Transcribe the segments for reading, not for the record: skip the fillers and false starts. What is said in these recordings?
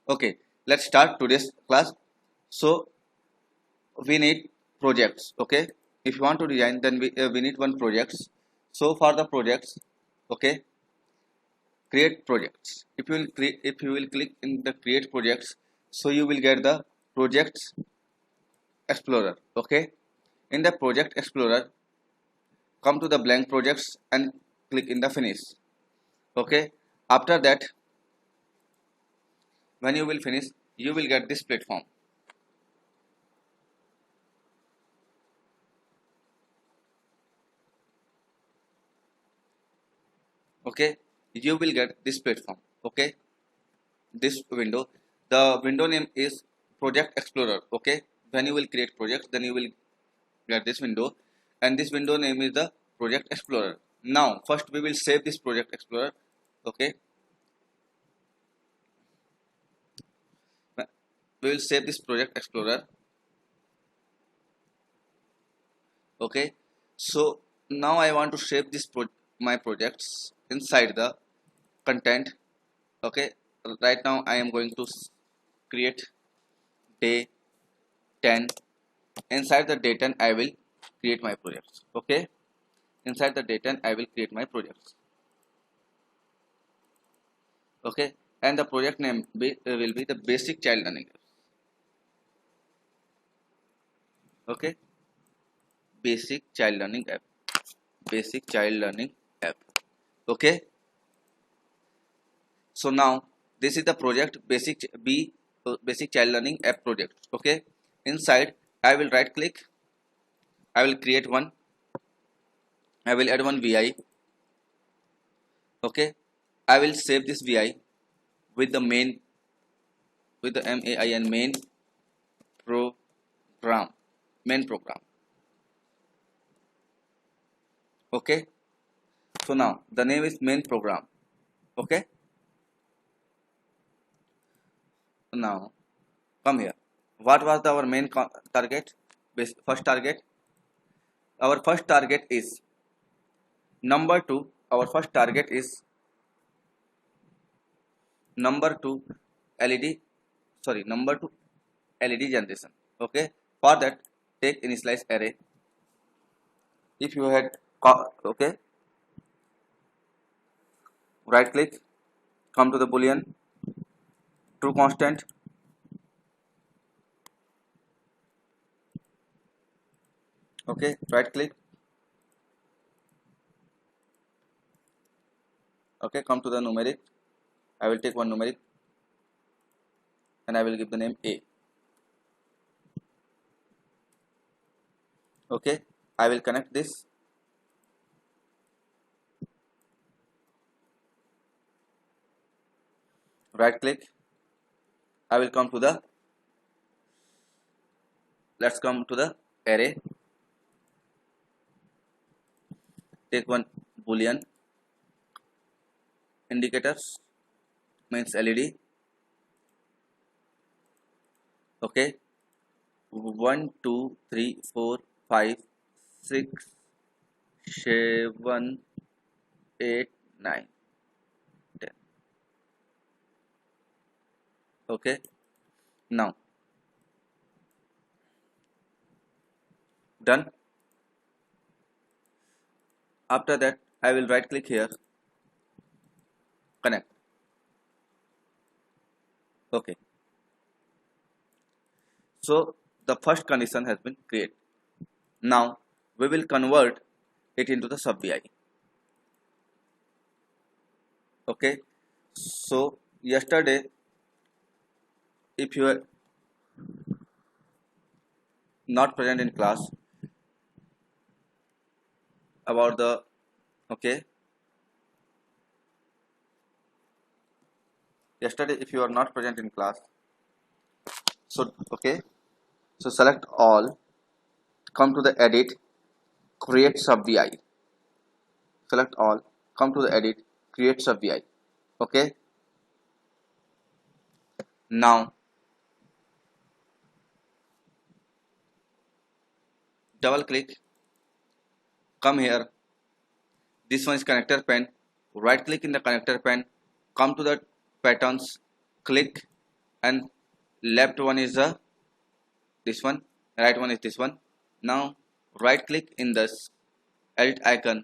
Okay, let's start today's class. So we need projects. Okay, if you want to design, then we need one projects. So for the projects, okay, create projects. If you will click in the create projects, so you will get the projects explorer. Okay, in the project explorer, come to the blank projects and click in the finish. Okay, after that, when you will finish, you will get this platform. Okay, you will get this platform. Okay, this window, the window name is project explorer. Okay, when you will create projects, then you will get this window, and this window name is the project explorer. Now first we will save this project explorer. Okay, we will save this project explorer. Okay, so now I want to save this my projects inside the content. Okay, right now I am going to create day 10. Inside the day 10 I will create my projects. Okay, inside the day 10 I will create my projects. Okay, and the project name will be the basic child learning apps. Okay, basic child learning app, basic child learning app. Okay, so now this is the project basic child learning app project. Okay, inside I will right click, I will create one, I will add one vi. Okay, I will save this vi with the main, with the main program, main program. Okay, so now the name is main program. Okay, now come here. What was our main target? First target, our first target is number 2. Our first target is number 2 led, sorry, number 2 led generation. Okay, for that take initialize array. If you had okay, right click, come to the boolean true constant. Okay, right click. Okay, come to the numeric. I will take one numeric and I will give the name a. Okay, I will connect this. Right click, I will come to the, let's come to the array. Take one boolean indicators, means led. Okay, 1 2 3 4 5 6 7 8 9 10. Okay, now done. After that I will right click here, connect. Okay, so the first condition has been created. Now we will convert it into the sub vi. Okay, so yesterday, if you are not present in class about the, okay, yesterday if you are not present in class, so okay, so select all, come to the edit, create sub vi. Select all, come to the edit, create sub vi. Okay, now double click, come here, this one is connector pane. Right click in the connector pane, come to the patterns, click and left one is the this one, right one is this one. Now right click in this edit icon.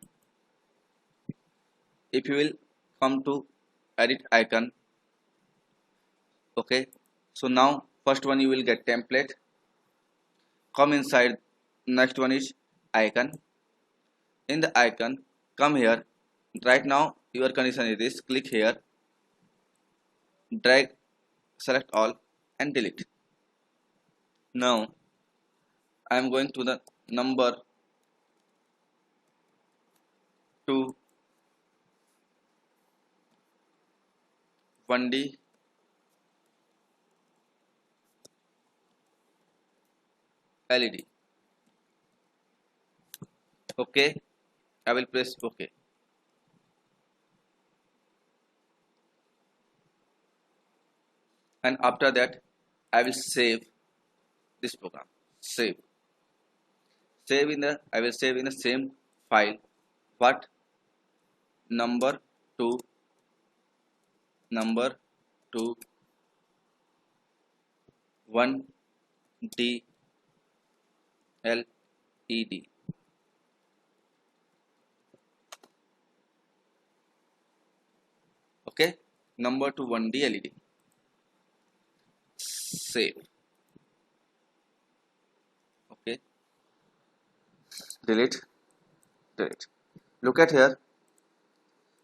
If you will come to edit icon, okay, so now first one you will get template. Come inside, next one is icon. In the icon, come here. Right now your condition is this, click here, drag, select all and delete. Now I am going to the number 2 1D LED. Okay, I will press OK. And after that I will save this program. Save in the, I will save in the same file. What? Number 2 1D LED. Okay, number 2 1D LED. Save. Okay, delete. Look at here.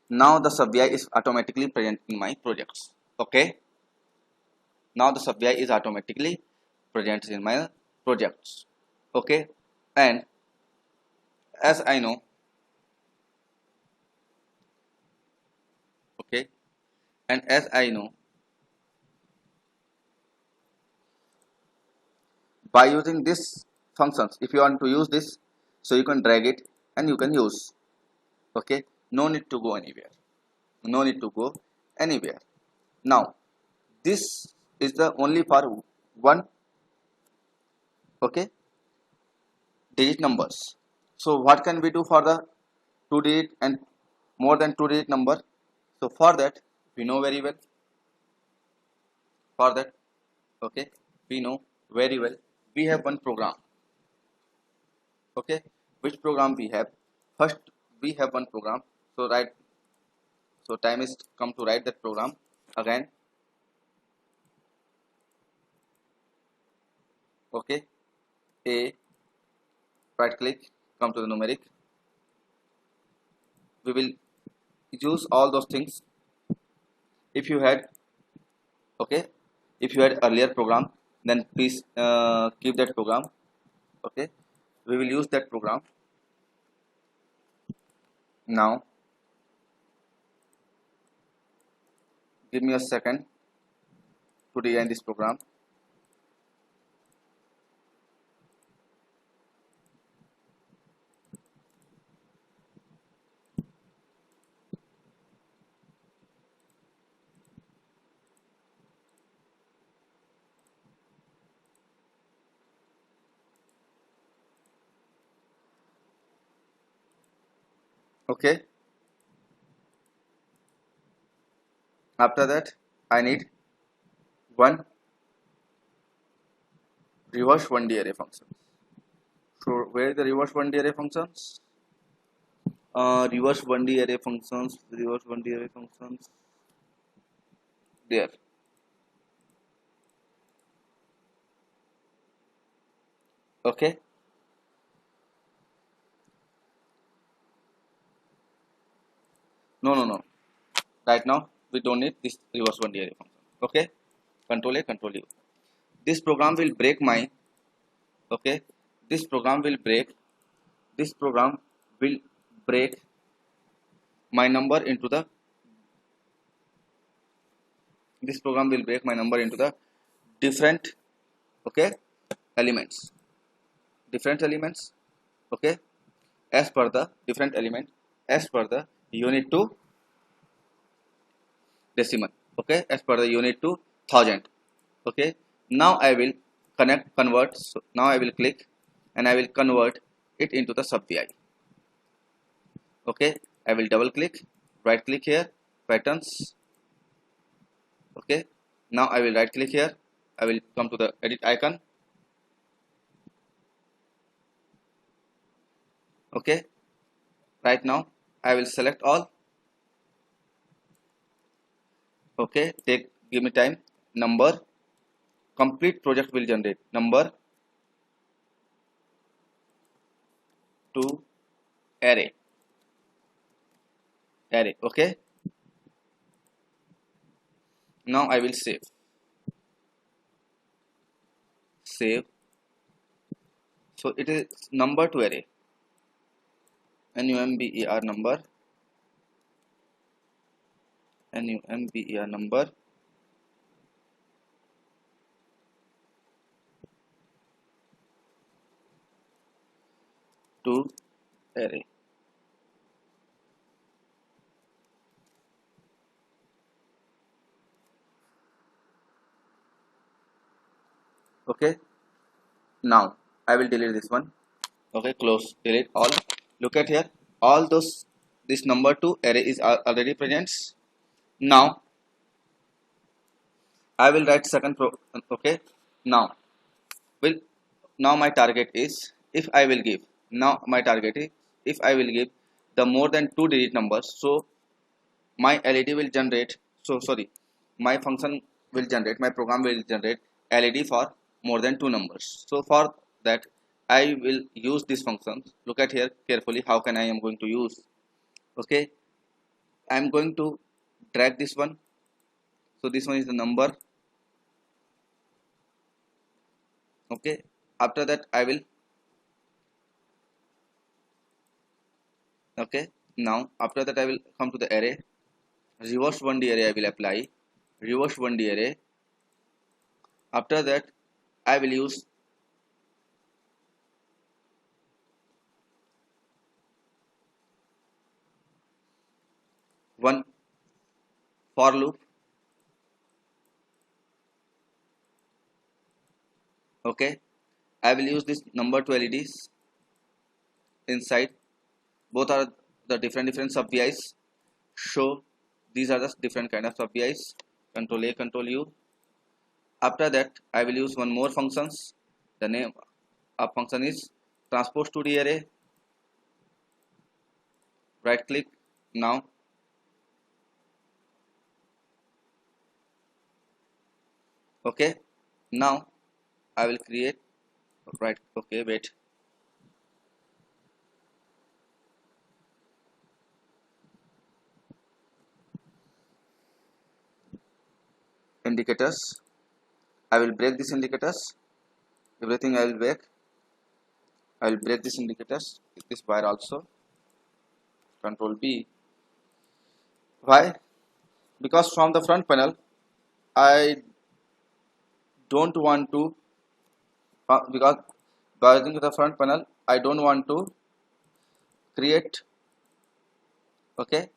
Now the sub-VI is automatically present in my projects. Okay, now the sub-VI is automatically present in my projects. Okay, and as I know, okay, and as I know, by using this functions, if you want to use this, so you can drag it and you can use. Okay, no need to go anywhere. Now this is the only for one, okay, digit numbers. So what can we do for the 2 digit and more than 2 digit number? So for that we know very well. Okay, we know very well. We have one program. Okay, which program we have? First we have one program. So time is come to write that program again. Okay, right click, come to the numeric. We will use all those things. If you had earlier program, then please keep that program. Okay, we will use that program. Now give me a second to design this program. Okay, after that I need one reverse 1D array function. So where is the reverse 1D array functions? Reverse 1D array functions there. Okay, no, right now we don't need this reverse 1D array function. Okay, control A, control U. This program will break my, okay, this program will break my number into the different, okay, elements. Okay, as per the different element, as per the unit to decimal. Okay, as per the unit to thousand. Okay, now I will convert. So now I will click and I will convert it into the sub-VI. Okay, I will double click, right click here, patterns. Okay, Now I will right click here. I will come to the edit icon. Okay, right now I will select all. Okay, give me time. Number, complete project will generate number to array. Okay, now I will save. So it is number to array, number, number to array. Okay, now I will delete this one. Okay, close, delete all. Look at here, all those, this number to array is already present. Now I will write second okay, now will, now my target is, if I will give, now my target is, if I will give the more than 2 digit numbers, so my LED will generate, so sorry, my function will generate, my program will generate LED for more than 2 numbers. So for that I will use this function. Look at here carefully how can I am going to use. Okay, I am going to drag this one. So this one is the number. Okay, after that I will, okay, now after that I will come to the array, reverse 1D array I will apply, reverse 1D array. After that I will use one for loop. Okay, I will use this number to LEDs inside. Both are the different sub VIs. Show these are the different kind of sub VIs. Control A, Control U. After that I will use one more functions. The name of function is transpose to the array. Right click now. Okay, now I will create, right, okay, wait, indicators. I will break these indicators, everything I will break. I will break these indicators, this wire also. Control B. Why? Because from the front panel I don't want to, because by using the front panel I don't want to create, okay,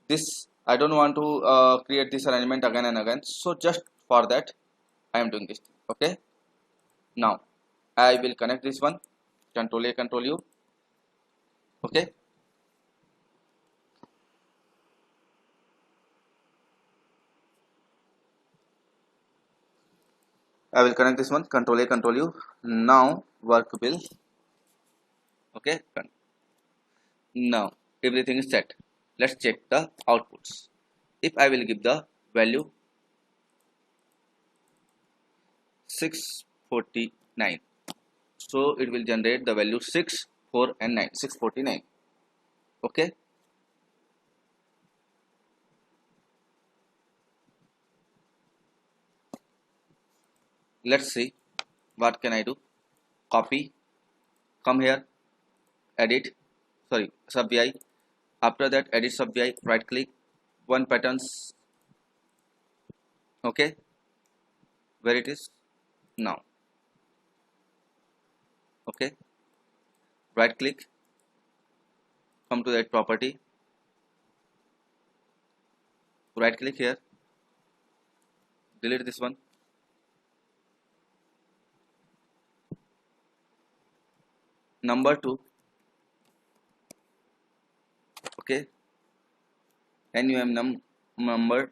this, I don't want to create this arrangement again and again. So just for that I am doing this. Okay, now I will connect this one. Control A, Control U. Okay, I will connect this one. Control A, Control U. Now work will, okay, now everything is set. Let's check the outputs. If I will give the value 649, so it will generate the value 6, 4 and 9, 649. Okay, let's see what can I do. Copy, come here, edit, sorry, sub vi. After that edit sub vi, right click, one patterns. Okay, where it is now. Okay, right click, come to that property, right click here, delete this one. Number 2, okay, number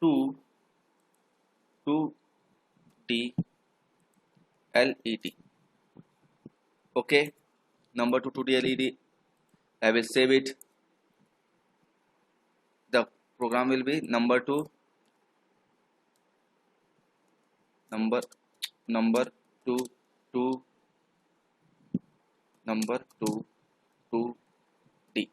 2 2D LED. Okay, number 2D LED. I will save it. The program will be number 2 number 2 2 number 2 2D.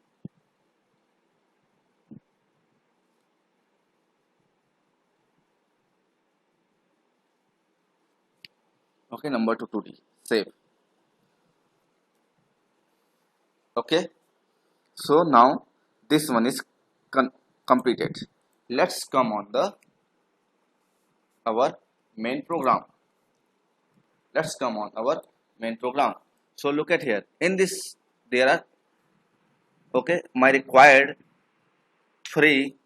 Okay, number 2 2D. Save. Okay, so now this one is completed. Let's come on the our main program. Let's come on our main program. So look at here. In this there are, okay, my required three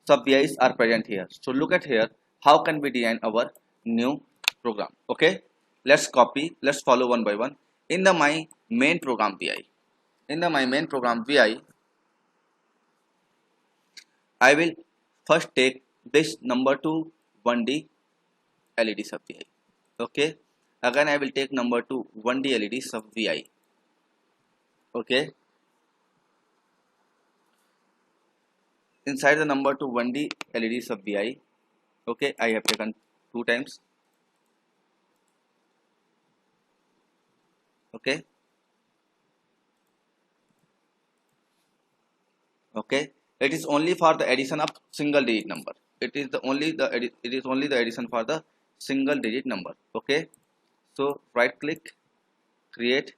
sub VIs are present here. So look at here. How can we design our new program? Okay, let's copy. Let's follow one by one. In the my main program VI. In the my main program VI, I will first take this number 2 1D LED sub VI. Okay. Again, I will take number 2 1D LED sub VI. Okay. Inside the number 2 1D LED sub VI. Okay, I have taken 2 times. Okay. Okay. It is only for the addition of single digit number. It is only the addition for the single digit number. Okay. So right click, create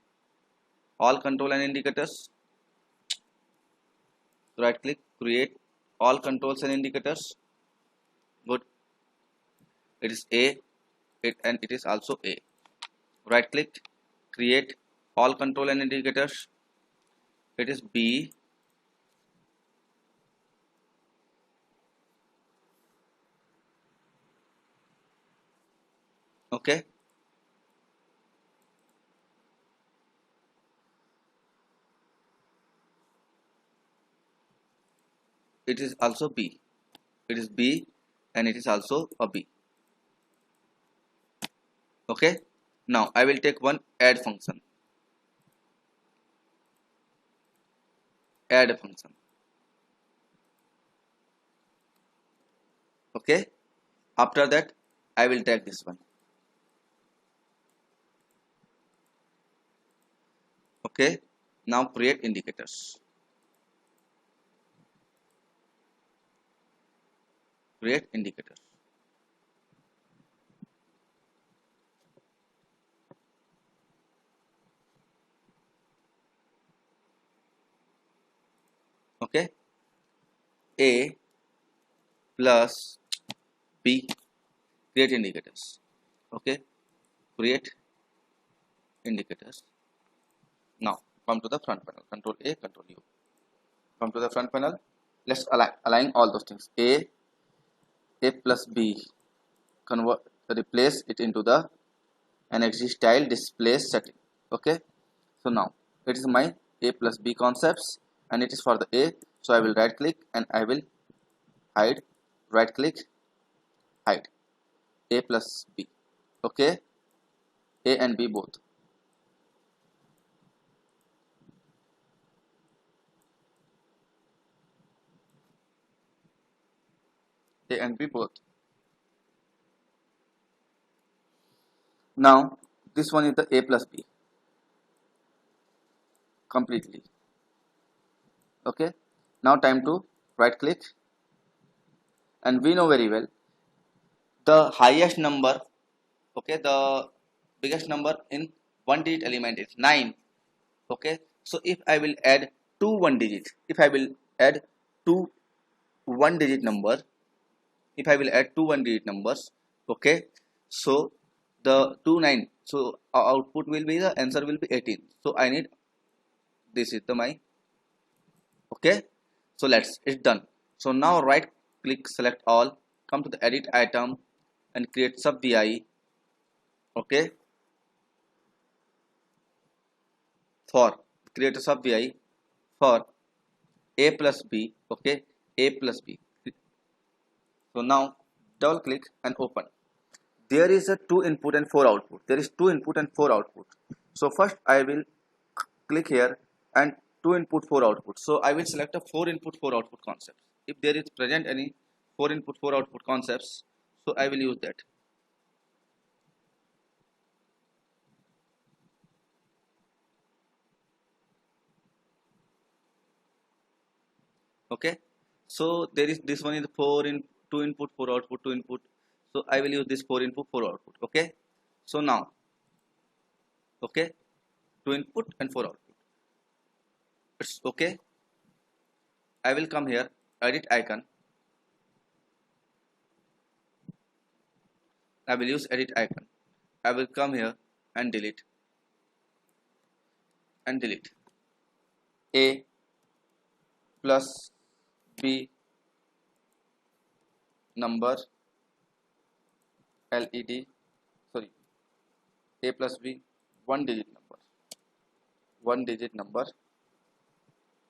all control and indicators. Right click, create all controls and indicators. Good. It is A, and it is also A. Right click, create all control and indicators. It is B. Okay. It is also B. It is B, and it is also a B. Okay. Now I will take one add function. Add a function. Okay. After that, I will take this one. Okay. Now create indicators. Create indicators. Okay. A plus B. Create indicators. Okay. Create indicators. Now come to the front panel. Control A, Control U. Come to the front panel. Let's align all those things. A plus B. Replace it into the NXG style display setting. Okay. So now it is my A plus B concepts, and it is for the A. So I will right click and I will hide. Right click, hide. A plus B. Okay. A and B both. A and B both. Now this one is the A plus B completely. Okay. Now time to right click, and we know very well the highest number, okay, the biggest number in one digit element is 9. Okay. So if I will add two one digits, if I will add two one digit number, if I will add two one digit numbers, okay, so the 2 9, so our output will be, the answer will be 18. So I need, this is the my, okay. So it's done. So now right click, select all, come to the edit item and create sub VI. Okay. For create a sub VI for A plus B. Okay. A plus B. So now double click and open. There is a 2 input and 4 output. There is 2 input and 4 output. So first I will click here and 2 input 4 output. So I will select a 4 input 4 output concept. If there is present any 4 input 4 output concepts, so I will use that. Okay, so there is this one is 4 in 2 input 4 output 2 input, so I will use this 4 input 4 output. Okay, so now, okay, 2 input and 4 output, it's okay. I will come here, edit icon. I will use edit icon. I will come here and delete a plus b number led, sorry, a plus b one digit number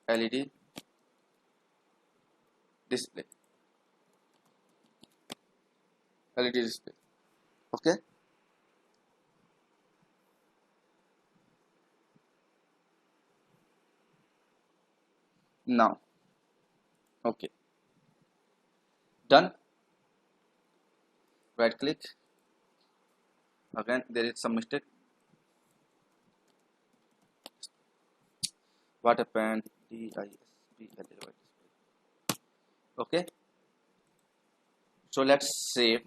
led display, okay. Now, okay, done. Right click. Again there is some mistake. What happened? DISP. Okay, so let's save.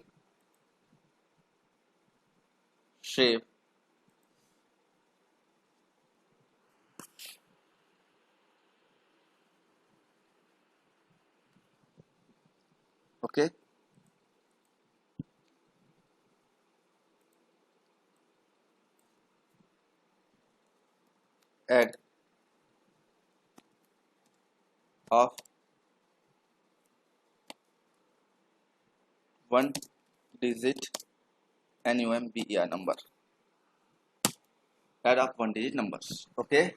Okay, add of one digit NUMBER number. Add of one digit numbers. Okay,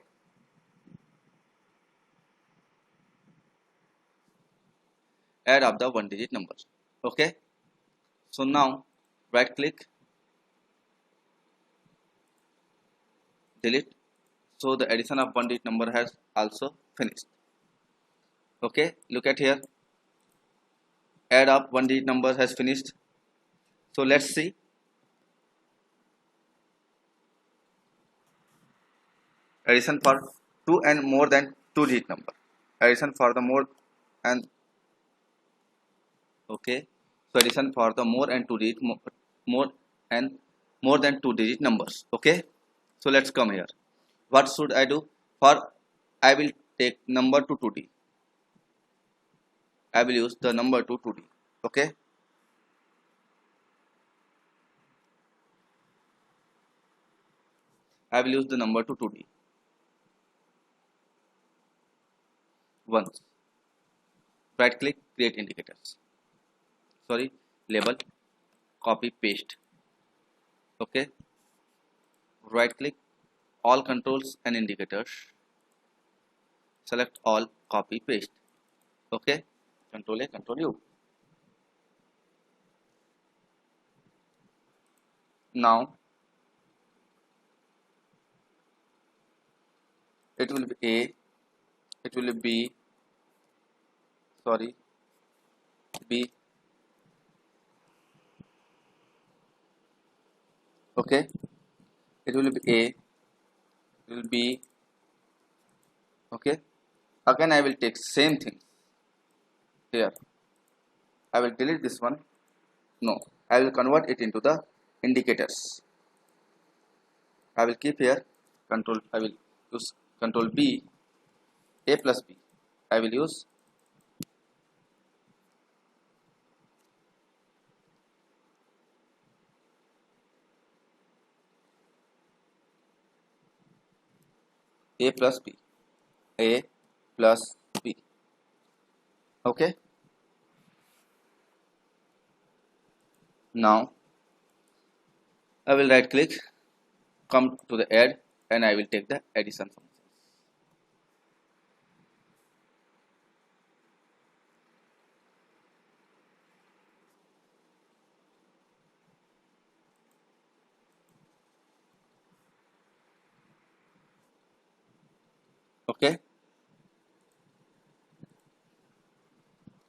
add of the one digit numbers. Okay, so now right click, delete. So the addition of one digit number has also finished. Okay, look at here, add of one digit number has finished. So let's see. Addition for 2 and more than 2 digit number. Addition for the more and, okay, so addition for the more and 2 digit more and more than 2 digit numbers. Okay, so let's come here. What should I do? For I will take number to 2D. I will use the number to 2D. Okay, I will use the number to 2D. Once, right click, create indicators. Sorry, label, copy, paste. Okay, right click, all controls and indicators. Select all, copy, paste. Okay, Control A, Control U. Now it will be A, it will be B. Okay, it will be A, it will be, okay. Again I will take same thing here. I will delete this one. No, I will convert it into the indicators. I will keep here control. I will use control B, A plus B. I will use A plus B, A plus B. Okay. Now I will right click, come to the add, and I will take the addition function. Okay,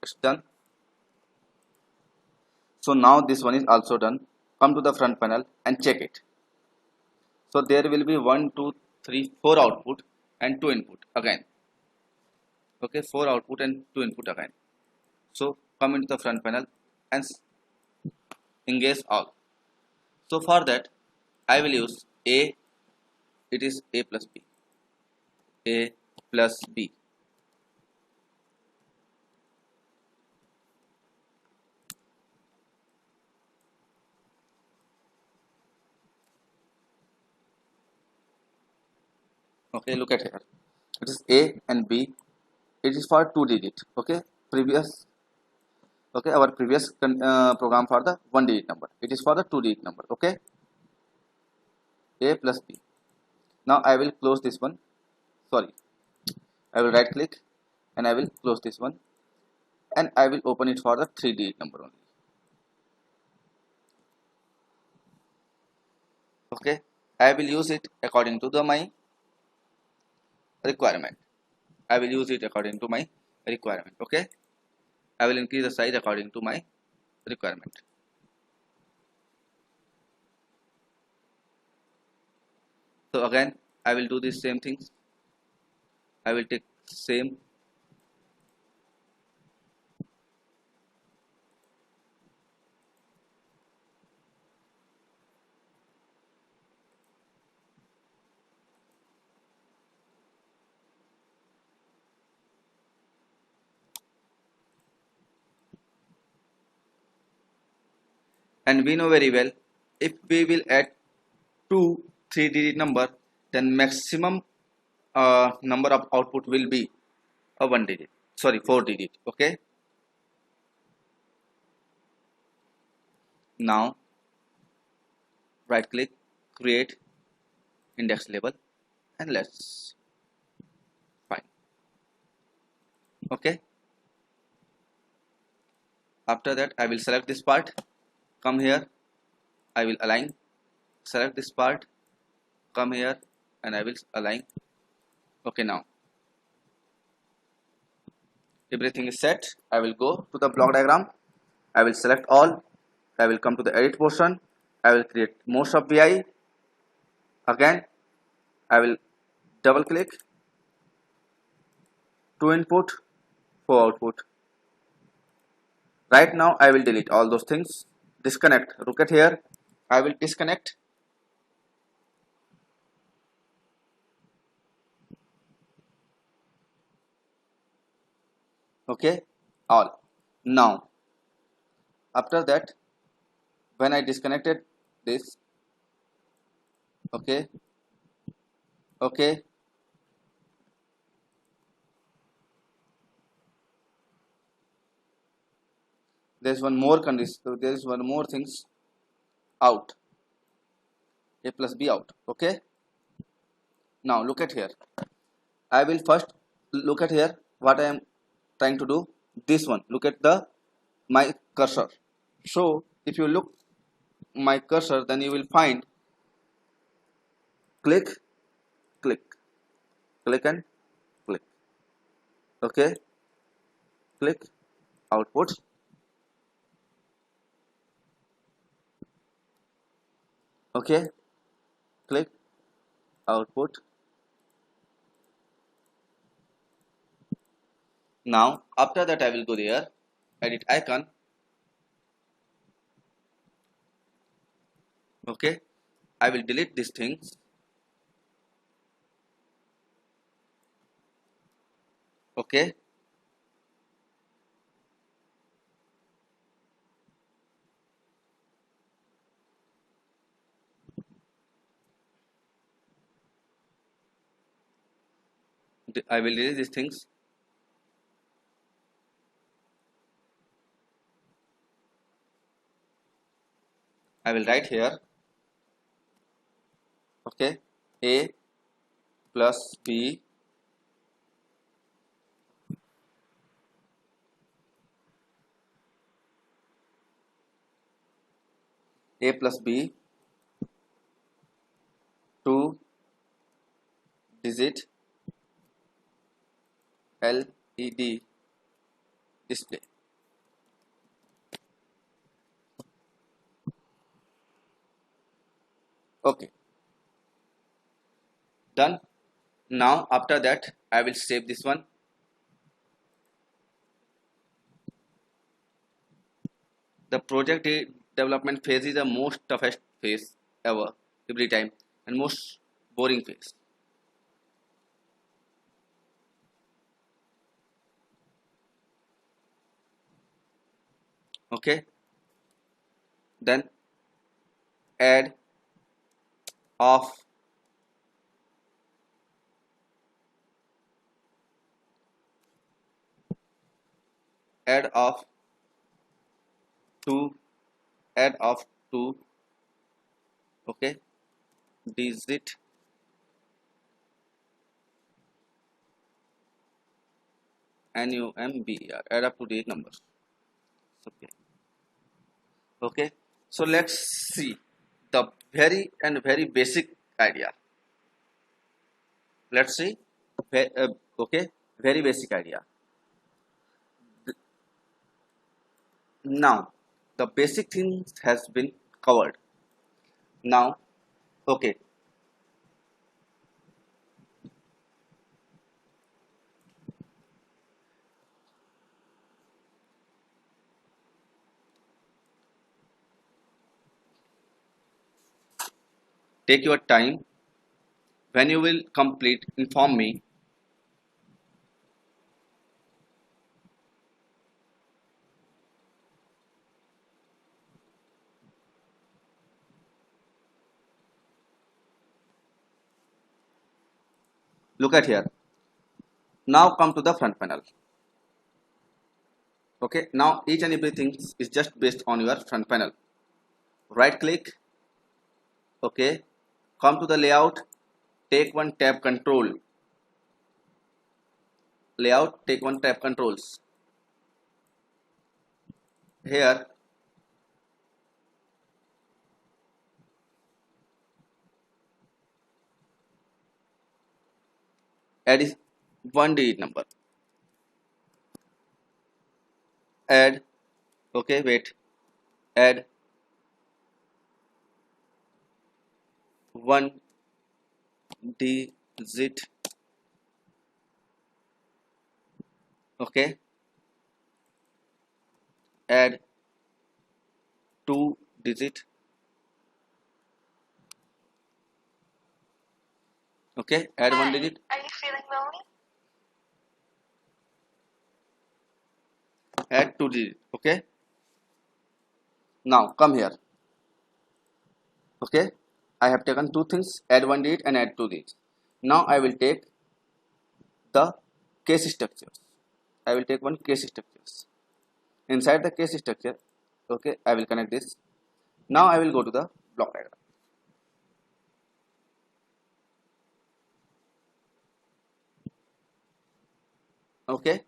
it's done. So now this one is also done. Come to the front panel and check it. So there will be 1, 2, 3, 4 output and 2 input again. Okay, 4 output and 2 input again. So come into the front panel and engage all. So for that I will use A. It is A plus B. A plus B. Okay, look at here. It is A and B. It is for 2 digit. Okay, previous. Okay, our previous program for the 1 digit number. It is for the 2 digit number. Okay, A plus B. Now I will close this one. Sorry, I will right click and I will close this one and I will open it for the 3 digit number only. Okay, I will use it according to my requirement. I will use it according to my requirement. Okay, I will increase the size according to my requirement. So again I will do the same things. I will take same. And we know very well, if we will add two 3 digit number, then maximum number of output will be a 1 digit, sorry 4 digit. Okay, now right click, create index label and let's find. Okay, after that I will select this part, come here, I will align, select this part, come here and I will align. Okay, now everything is set. I will go to the block diagram, I will select all, I will come to the edit portion, I will create most of VI. Again I will double click, 2 input, 4 output. Right now I will delete all those things, disconnect, look at here, I will disconnect. Okay, all. Now after that, when I disconnected this, okay, okay, there's one more condition, so there is one more things, out, A plus B out. Okay, now look at here, I will first look at here what I am trying to do. This one, look at the my cursor. So if you look my cursor, then you will find click, click, click and click. Okay, click, output, okay, click, output. Now after that I will go there, edit icon. Okay, I will delete these things. Okay, I will delete these things. I will write here, okay, A plus B A plus B 2 digit LED display. Okay, done. Now after that I will save this one. The project development phase is the most toughest phase ever, every time, and most boring phase. Okay, then add of add of to add of to okay digit number, add up to date numbers. Okay. Okay, so let's see the very basic idea. Let's see. Okay, very basic idea. Now the basic things has been covered. Now, okay, take your time. When you will complete, inform me. Look at here. Now come to the front panel. Okay, now each and everything is just based on your front panel. Right click. Okay, come to the layout. Take one tab control. Layout. Take one tab controls. Here add is one digit number. Add. Okay, wait. Add one digit. Okay, add two digit. Okay, add one digit. Are you feeling lonely? Add two digit. Okay, now come here. Okay, I have taken two things, add one digit and add two digits. Now I will take the case structures. I will take one case structures. Inside the case structure, okay, I will connect this. Now I will go to the block diagram. Okay,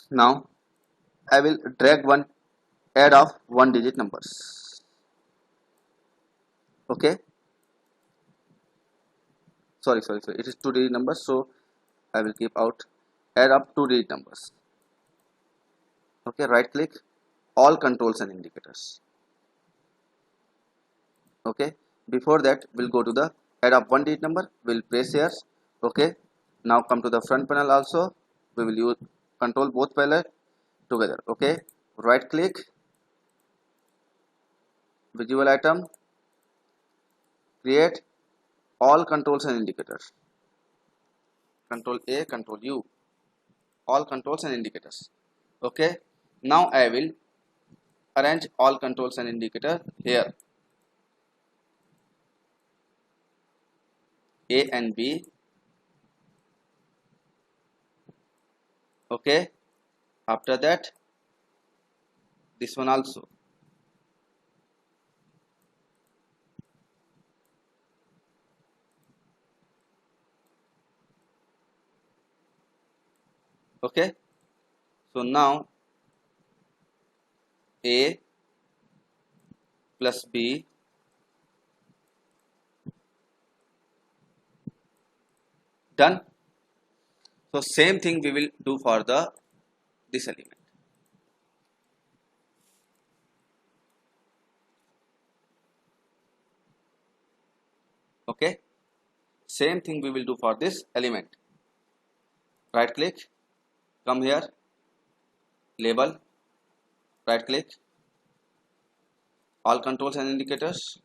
now I will drag one add of one digit numbers. Okay, sorry, it is two digit numbers, so I will keep out add up two digit numbers. Okay, right click, all controls and indicators. Okay, before that we'll go to the add up one digit number, we'll press here. Okay, now come to the front panel also, we will use control both panel together. Okay, right click, visual item, create all controls and indicators. Control A, control U, all controls and indicators. Okay, now I will arrange all controls and indicator here. A and B. Okay, after that this one also. Okay, so now A plus B done. So same thing we will do for the this element. Okay, same thing we will do for this element. Right click, come here, label, right click, all controls and indicators,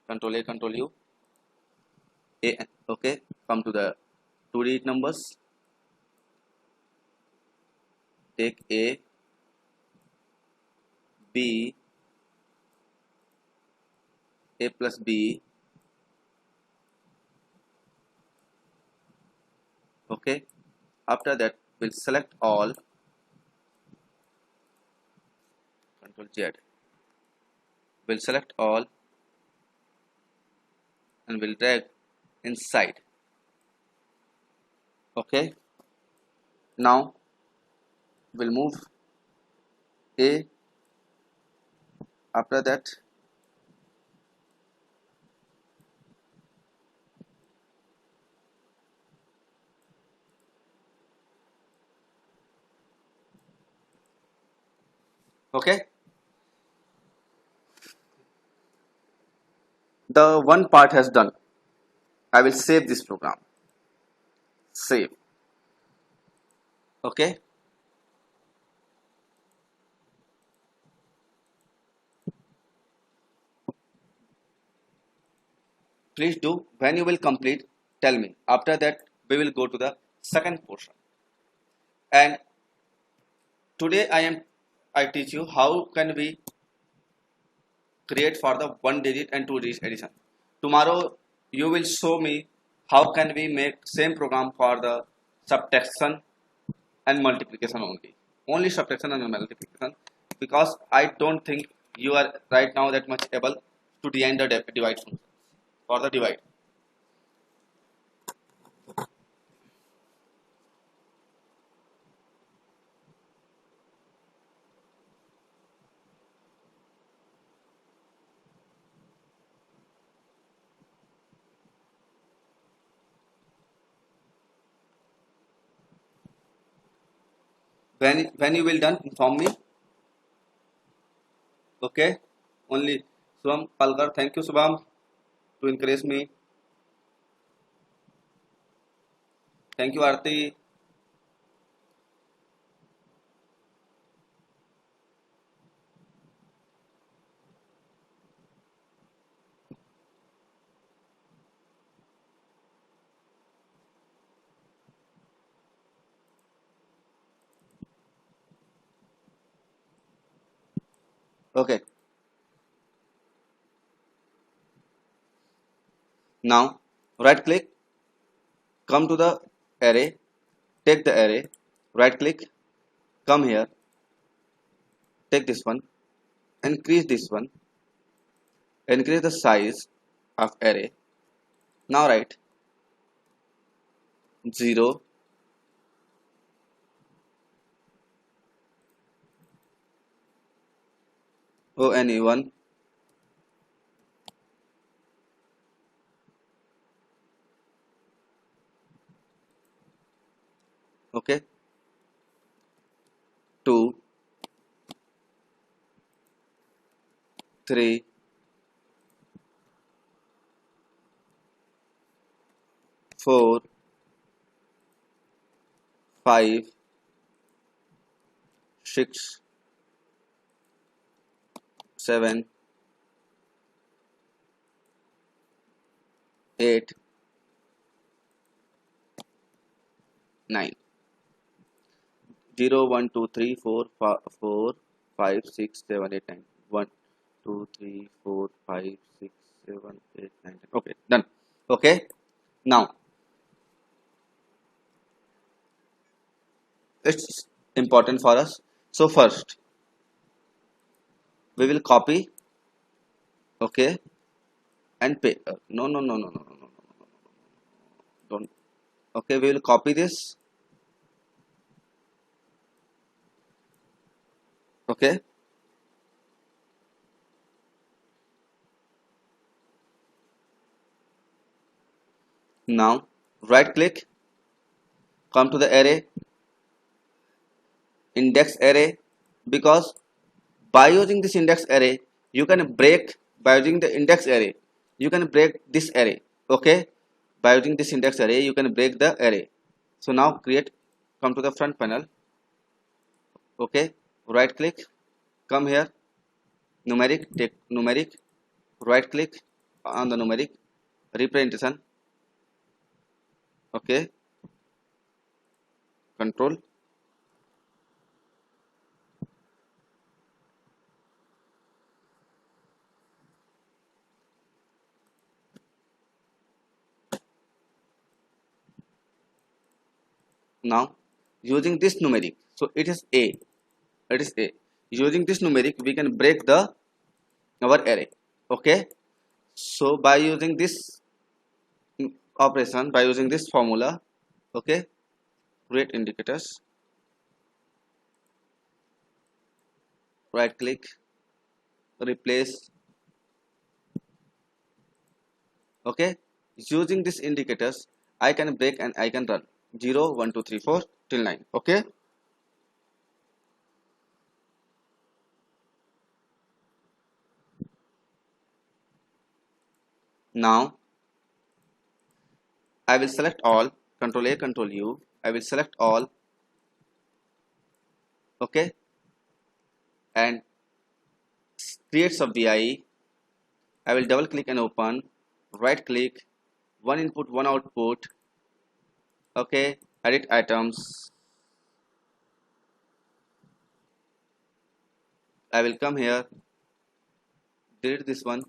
control A, control U, A, okay, come to the 2 digit numbers, take A, B, A plus B, okay, after that we'll select all, control Z, we'll select all and we'll drag inside. Okay, now we'll move A, after that okay, the one part has done. I will save this program, save. Okay, please do. When you will complete, tell me. After that we will go to the second portion. And today I teach you how can we create for the 1 digit and 2 digit addition. Tomorrow you will show me how can we make same program for the subtraction and multiplication only subtraction and multiplication, because I don't think you are right now that much able to design the divide function for the divide. When you will done, inform me. Okay, only Subham Palkar. Thank you, Subham, to encourage me. Thank you, Arti. Okay, now right click, come to the array, take the array, right click, come here, take this one, increase this one, increase the size of array. Now write 0, one, okay, 2, 3, 4, 5, 6, 7, 8, 9. 0, 1, 2, 3, 4, 5, 6, 7, 8, 9. 1, 2, 3, 4, 5, 6, 7, 8, 9, 10. Okay, done. Okay, now it's important for us. So first we will copy, okay, and paste. No, don't. Okay, we will copy this. Okay, Now right click, come to the array, index array, because by using this index array you can break, by using the index array you can break this array. Okay, by using this index array you can break the array. So now create, come to the front panel. Okay, right click, come here, numeric, take numeric, right click on the numeric, representation. Okay, control, now using this numeric, so it is a, it is a, using this numeric we can break the our array. Okay, so by using this operation, by using this formula, okay, create indicators, right click, replace. Okay, using these indicators I can break and I can run 0 1 2 3 4 till 9. Okay, now I will select all, control A, control U, I will select all. Okay, and create sub VIE. I will double click and open, right click, one input one output. Okay, edit items, I will come here, delete this one.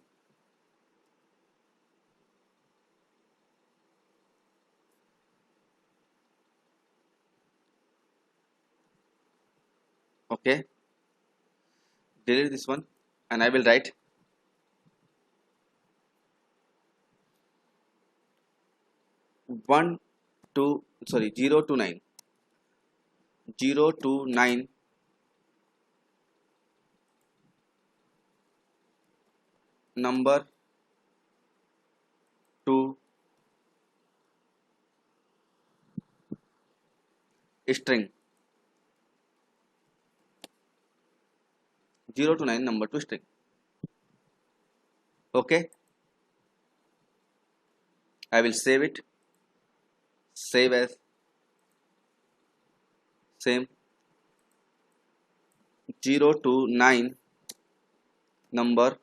Okay, delete this one and I will write 1 to 0 to 9, 0 to 9 number to string, 0 to 9 number to string. Okay, I will save it, save as, same, 0 to 9 number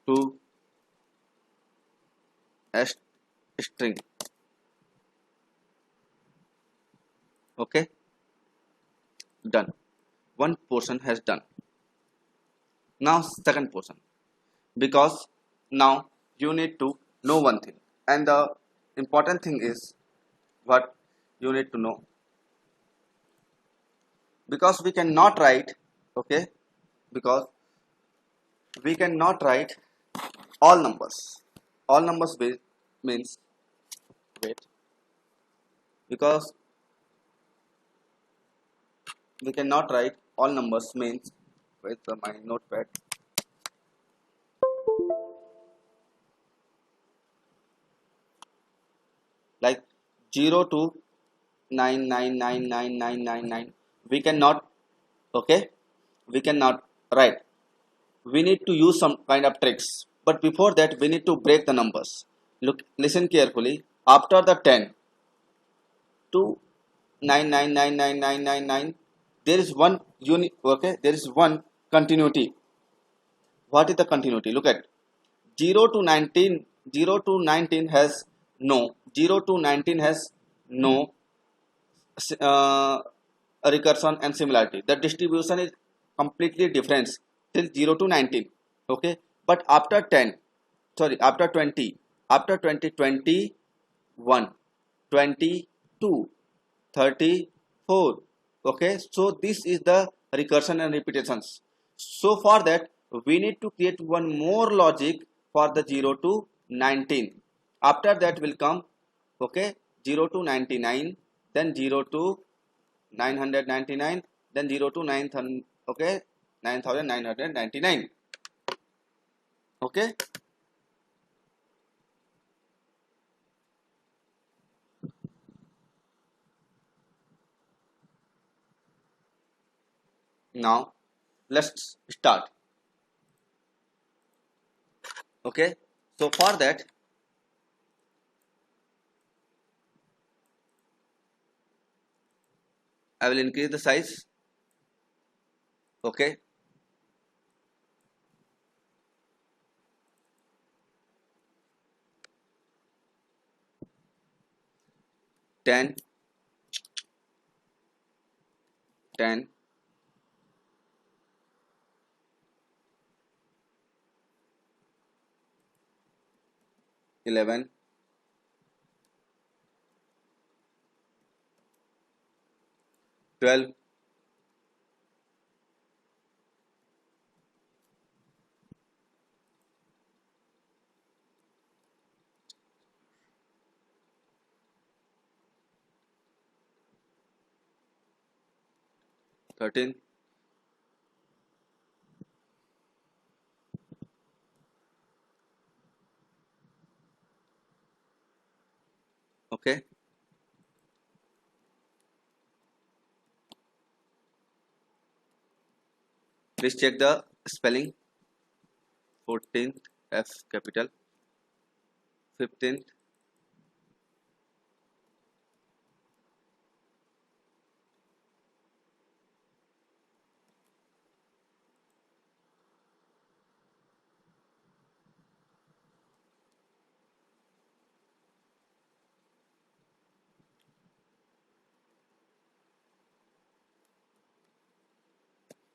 to string. Okay, done. One portion has done. Now second portion, because now you need to know one thing, and the important thing is what you need to know, because we cannot write. Okay, because we cannot write all numbers. All numbers means, wait, because we cannot write all numbers means, with my notepad, like 0 to 9999999, we cannot. Okay, we cannot write, we need to use some kind of tricks, but before that we need to break the numbers. Look, listen carefully. After the 10 to 9999999, there is one unit. Okay, there is one continuity. What is the continuity? Look at 0 to 19. 0 to 19 has no, 0 to 19 has no uh, recursion and similarity. The distribution is completely different till 0 to 19. Okay, but after 10, sorry, after 20, after 20, 21, 22, 34. Okay, so this is the recursion and repetitions. So for that we need to create one more logic for the 0 to 19. After that will come, okay, 0 to 99, then 0 to 999, then 0 to 9,000, okay, 9,999. Okay. Now let's start. Okay. So for that, I will increase the size. Okay. 10, 10, 11, 12, 13. Okay. Please check the spelling. 14th F capital. 15th.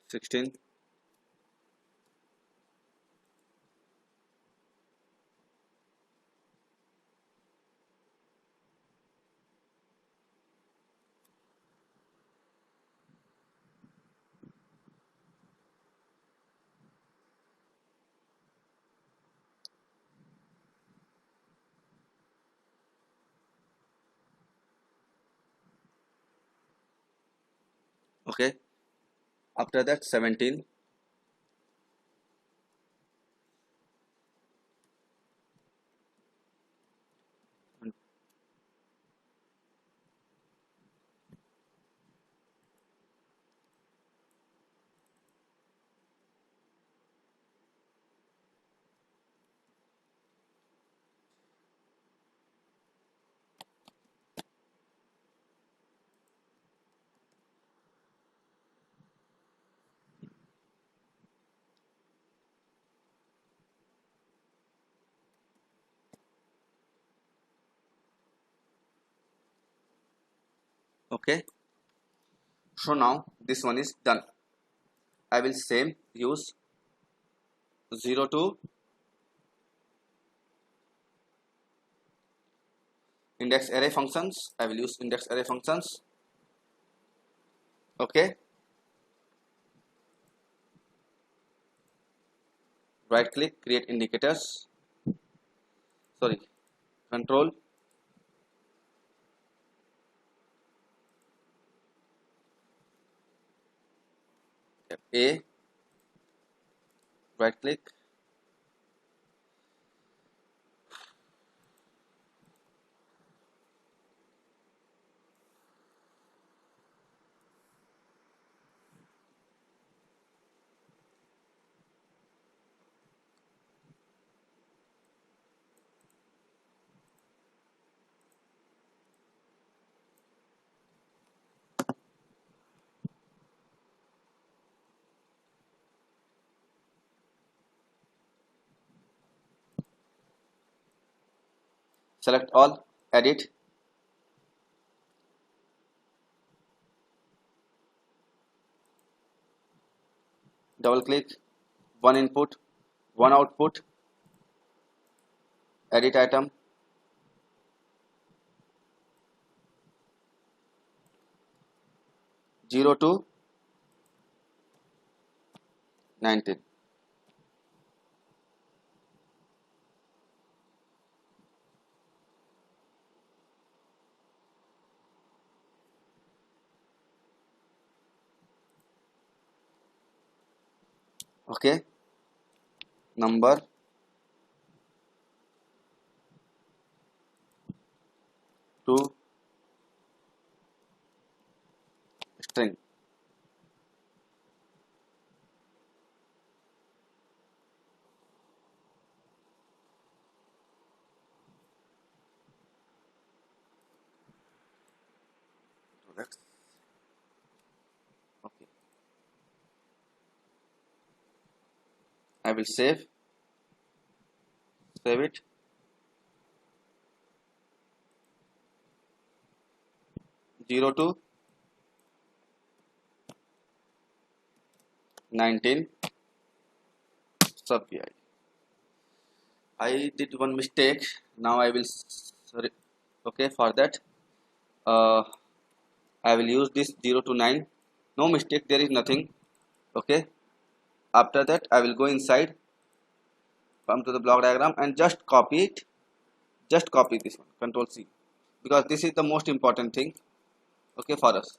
16. Okay. After that 17. Okay. So now this one is done. I will same use 0 to index array functions. I will use index array functions. Okay. Right click, create indicators. Sorry. Control A. Right click. Select all. Edit. Double click. One input, one output. Edit item. 0 to 19. Okay. Number to string. Products. Okay. I will save it. Zero to 19 sub pi. I did one mistake. Now I will sorry. Okay, for that I will use this 0 to 9. No mistake, there is nothing. Okay. After that I will go inside, come to the block diagram and just copy it. Just copy this one, Control C, because this is the most important thing. Okay, for us.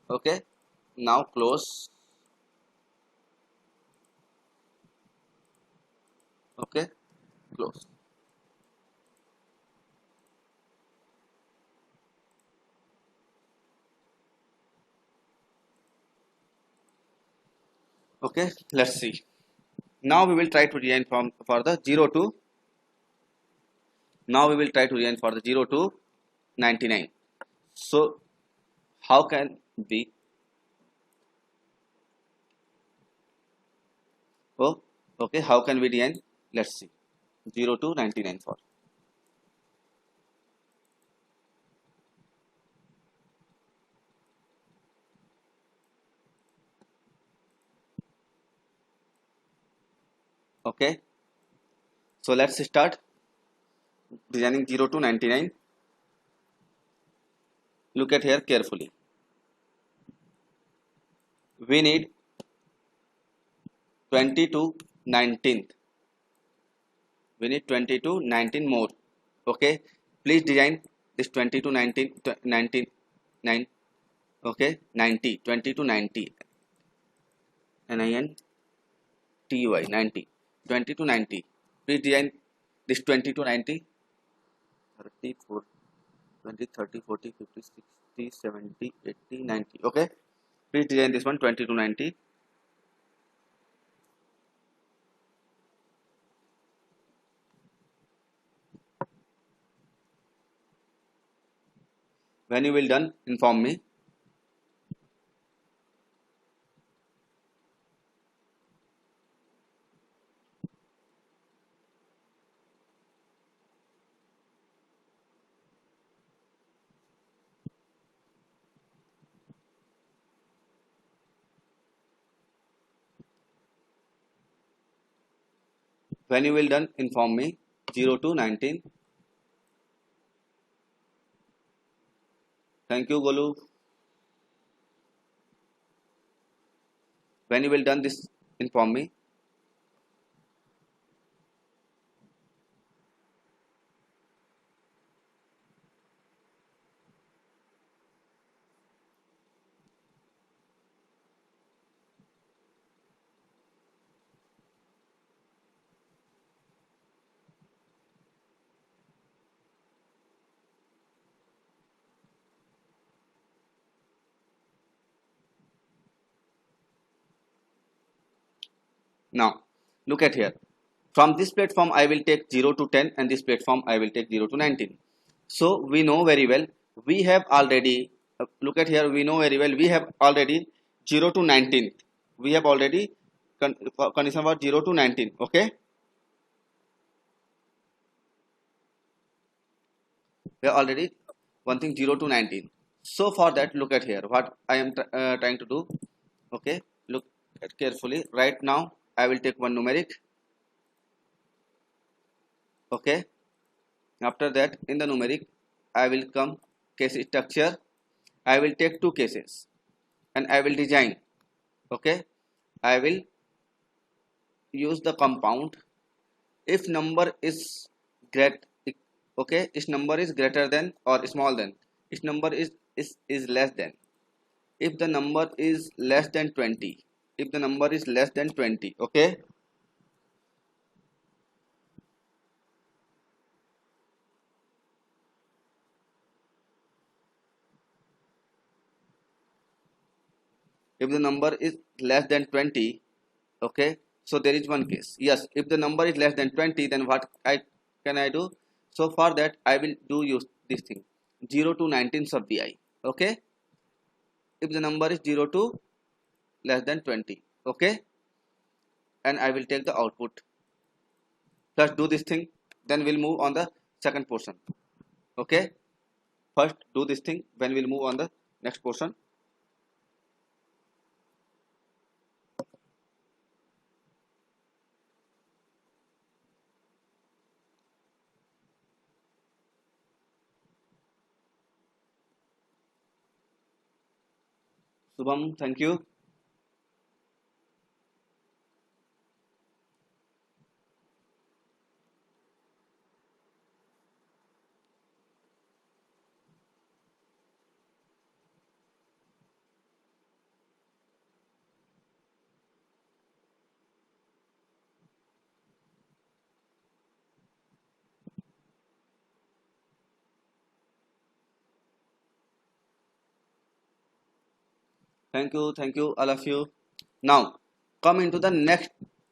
Okay. Now close. Okay. Close. Okay, let's see. Now we will try to design from for the 0 to now we will try to design for the 0 to 99. So how can we oh okay, how can we design? Let's see. 0 to 99 for. Okay, so let's start designing 0 to 99. Look at here carefully. We need 20 to 19th. We need 20 to 19 more. Okay, please design this 20 to 19 19 9. Okay, 90 20 to 90 NINTY 90 20 to 90. Please design this 20 to 90 30 40 20 30 40 50 60 70 80 90. Okay, please design this one 20 to 90. When you will done, inform me. When you will done, inform me. 0 to 19. Thank you, Golu. When you will done this, inform me. Now, look at here. From this platform, I will take 0 to 10, and this platform, I will take 0 to 19. So, we know very well, we have already, look at here, we know very well, we have already 0 to 19. We have already condition for 0 to 19. Okay. We have already one thing 0 to 19. So, for that, look at here, what I am trying to do. Okay. Look at carefully. Right now, I will take one numeric. Okay. After that, in the numeric, I will come case structure. I will take two cases and I will design. Okay. I will use the compound if number is great. Okay, if number is greater than or small than, if number is less than, if the number is less than 20, if the number is less than 20. Okay. if the number is less than 20, okay, so there is one case. Yes, if the number is less than 20, then what can I do? So for that I will do use this thing, 0 to 19 sub bi. Okay, if the number is 0 to less than 20, okay, and I will take the output. Let's do this thing, then we'll move on the second portion. Okay, first do this thing, then we'll move on the next portion. Subham, thank you. Thank you, all of you. Now, come into the next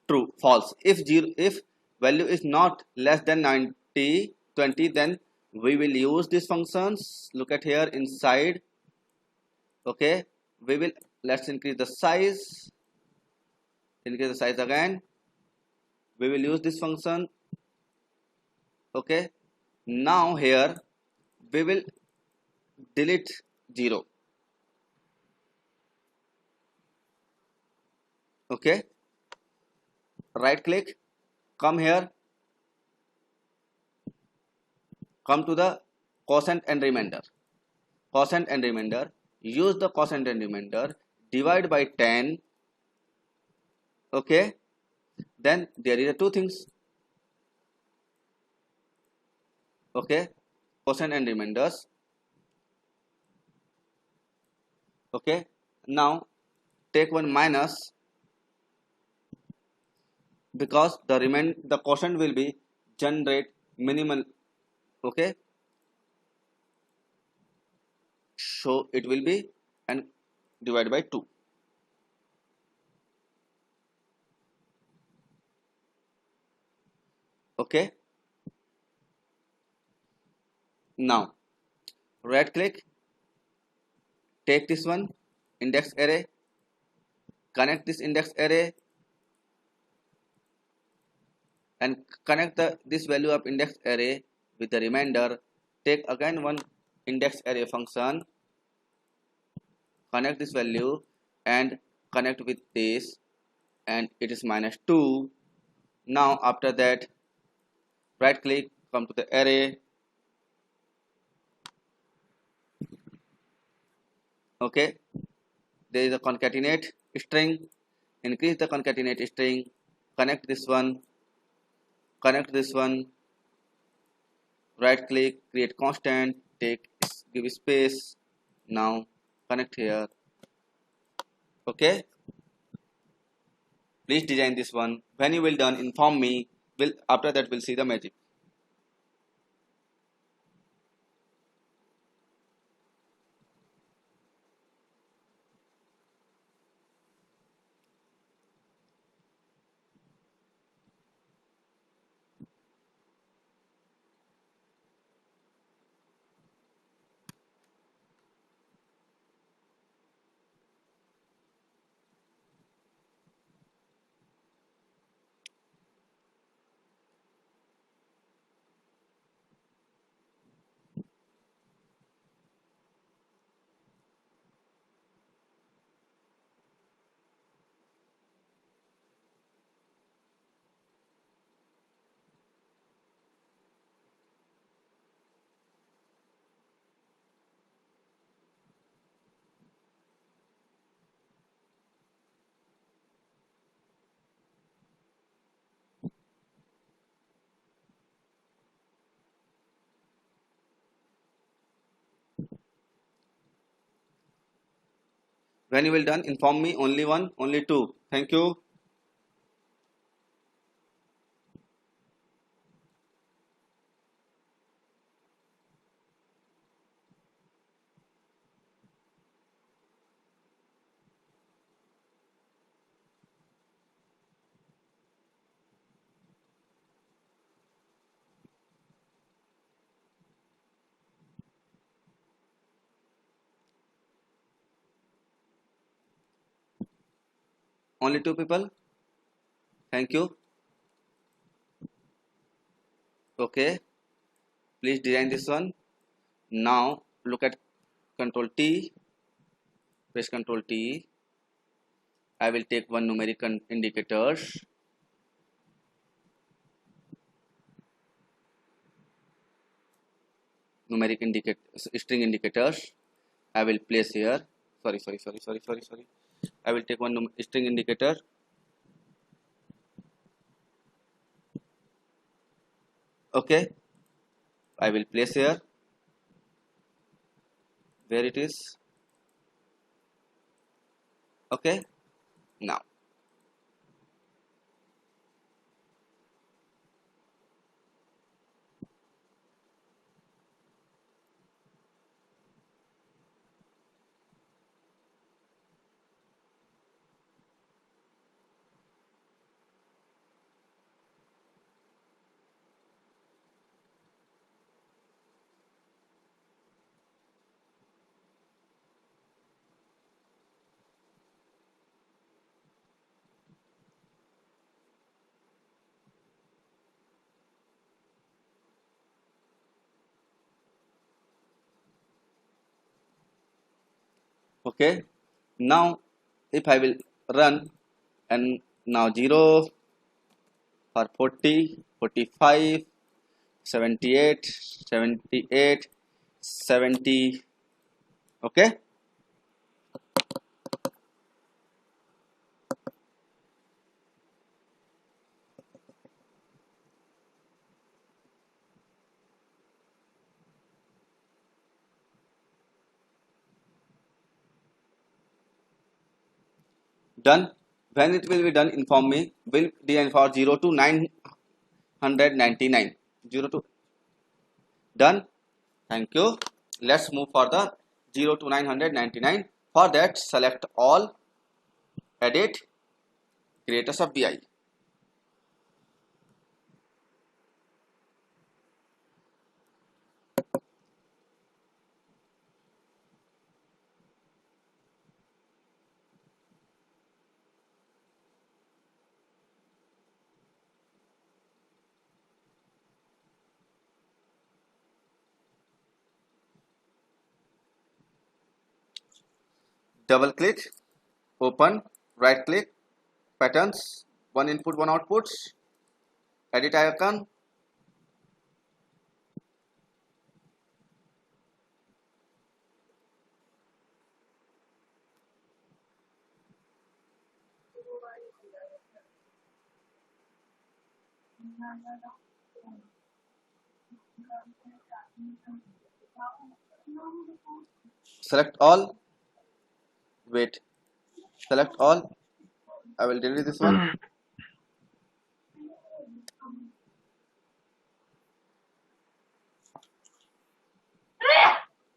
true, false. If value is not less than 90, 20, then we will use these functions. Look at here inside. Okay, we will let's increase the size. Increase the size again. We will use this function. Okay, now here we will delete 0. Okay, right click, come here, come to the quotient and remainder. Quotient and remainder, use the quotient and remainder, divide by 10. Okay, then there is two things. Okay, quotient and remainders. Okay, now take one minus, because the quotient will be generate minimal. Okay, so it will be and divide by 2. Okay, now right click, take this one, index array, connect this index array and connect this value of index array with the remainder. Take again one index array function, connect this value and connect with this, and it is -2. Now after that, right click, come to the array. Okay, there is a concatenate string, increase the concatenate string, connect this one, connect this one, right click, create constant, give space, now connect here. Okay, please design this one. When you will done, inform me. Will after that we'll see the magic. When you will done, inform me. Only one, only two. Thank you. Only two people. Thank you. Okay, please design this one. Now look at Control T. Press Control T. I will take one numeric indicators. Numeric string indicators. I will place here. Sorry. I will take one string indicator. Okay, I will place here. Where it is? Okay, now okay. Now if I will run, and now 0 for 40, 45, 78, 78, 70. Okay, done. When it will be done, inform me. Will design for 0 to 999. 0 to done. Thank you. Let's move for the 0 to 999. For that, select all, edit, create a sub di. Double click, open, right click, patterns, one input, one outputs, edit icon. Select all, wait, select all. I will delete this one.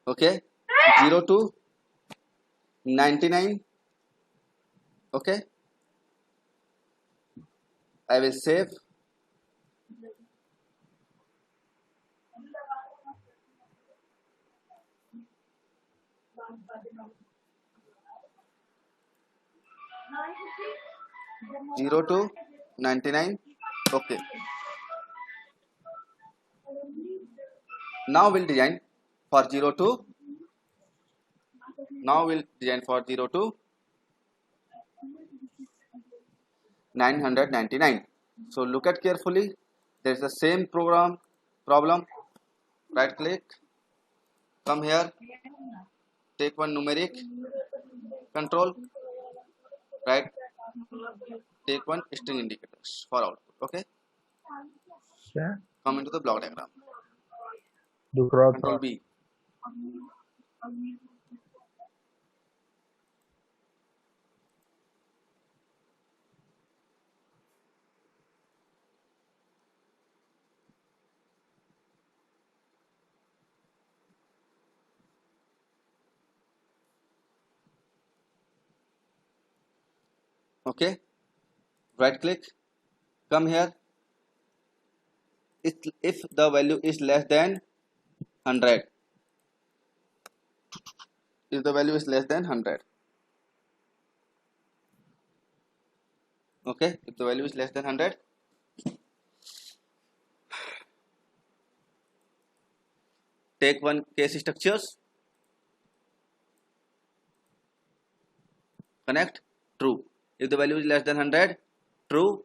Okay, 0 to 99. Okay, I will save. Zero to 99. Okay, now we'll design for 0 to, now we'll design for 0 to 999. So look at carefully. There is the same problem. Right click, come here, take one numeric, control, right, take one string indicators for output. Okay, क्या come into the block diagram. दूसरा Control था B. Okay, right click, come here. If the value is less than 100, if the value is less than 100, Okay, if the value is less than 100, take one case structures, connect, true. If the value is less than 100, true.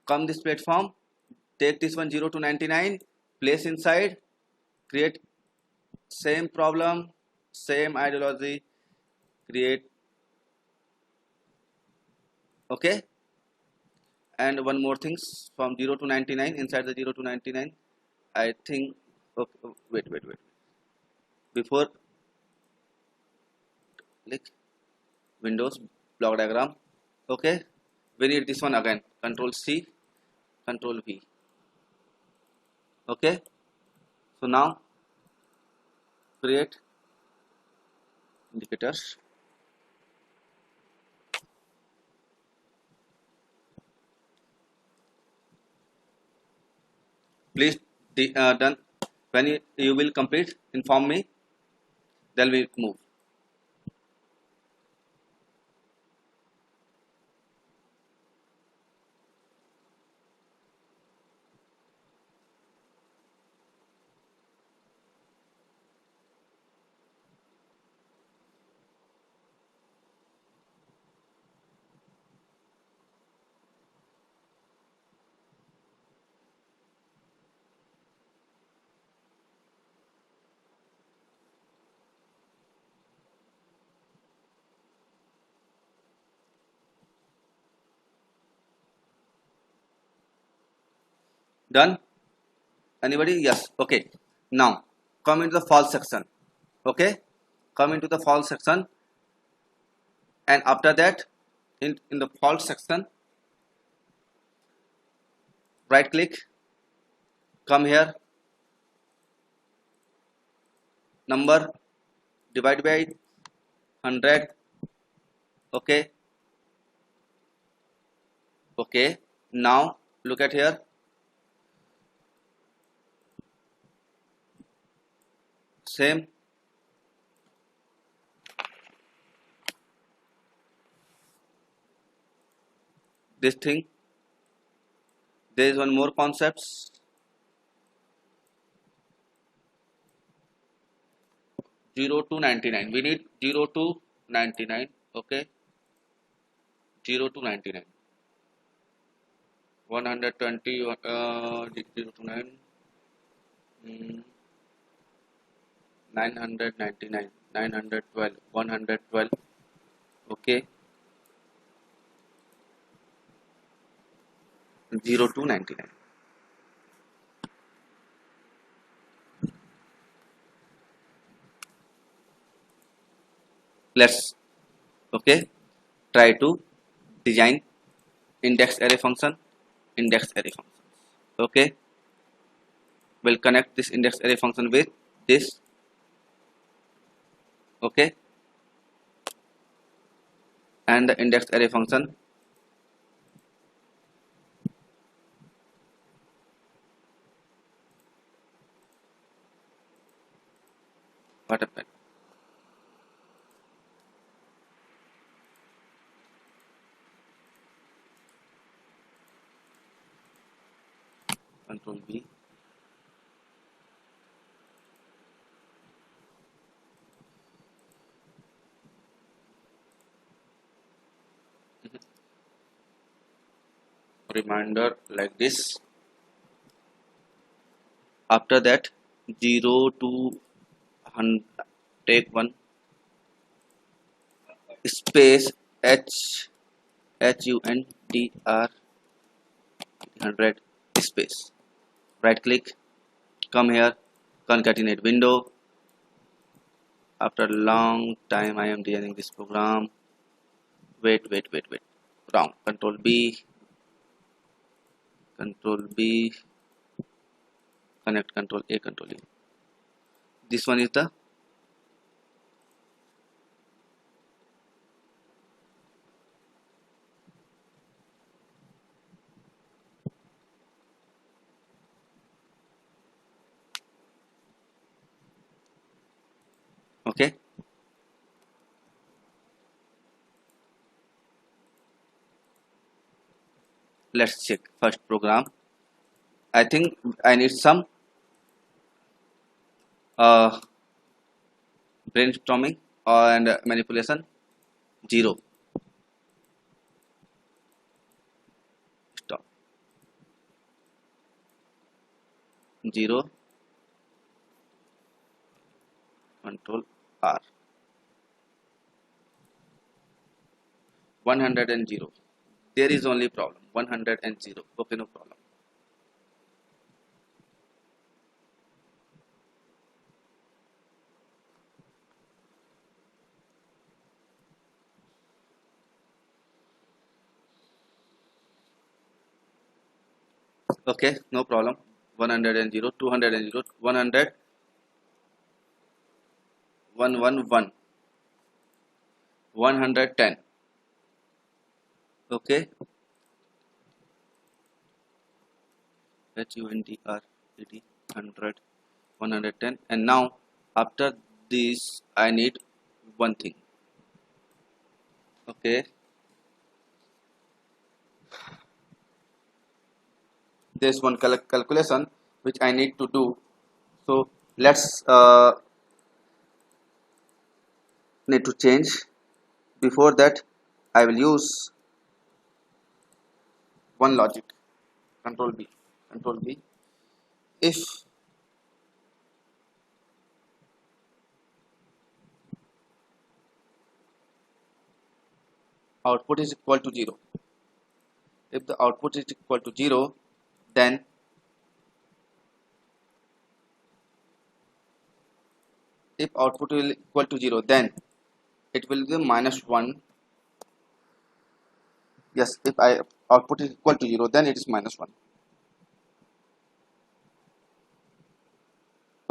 Come this platform, take this one 0 to 99, place inside, create same problem, same ideology, create. Okay, and one more things from 0 to 99, inside the 0 to 99, I think. Okay, wait, before click Windows block diagram. Okay, we need this one again, Control C, Control V. Okay, so now create indicators. Please done. When you will complete, inform me, then we move. Done? Anybody? Yes. Okay. Now come into the false section. Okay, come into the false section, and after that, in the false section, right click, come here, number, divide by 100. Okay, okay. Now look at here, same. This thing. There is one more concepts. 0 to 99. We need 0 to 99. Okay, 0 to 99. 120. 0 to 9. 999. 912. 112. Okay, 0 to 99. Let's try to design index array function. Okay, we'll connect this index array function with this. Okay, and the index array function, what happened? Control V. Reminder like this. After that, 0 to 100, take one space HUNTR 100 space. Right click, come here, concatenate window. After a long time, I am designing this program. Wait. Wrong. Control B. Connect Control A, Control E. This one is the okay. let's check first program. I think I need some brainstorming and manipulation. 0. Stop. 0. Control R. 100 and 0. There is only problem. 100 and 0. Okay, no problem. Okay, no problem. 100 and 0, 200 and 0, 100, 111, 110. Okay, HUNDRED 100, 110. And now after this I need one thing. Okay, there's one calculation which I need to do. So let's need to change. Before that I will use one logic. Control B, Control B. If output is equal to 0, if the output is equal to 0, then if output will equal to 0, then it will be minus 1. Yes, if I output is equal to 0, then it is minus 1.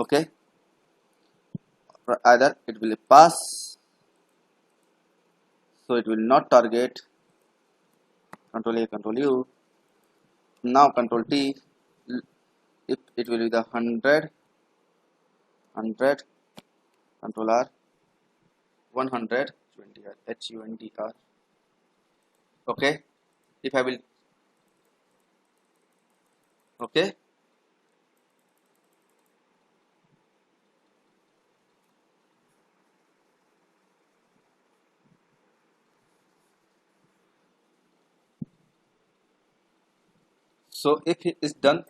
Okay, or either it will pass, so it will not target. Control A, Control U. Now Control T. If it will be the 100, 100, Control R, 100, HUNDR. Okay, if I will, okay, so if it is done,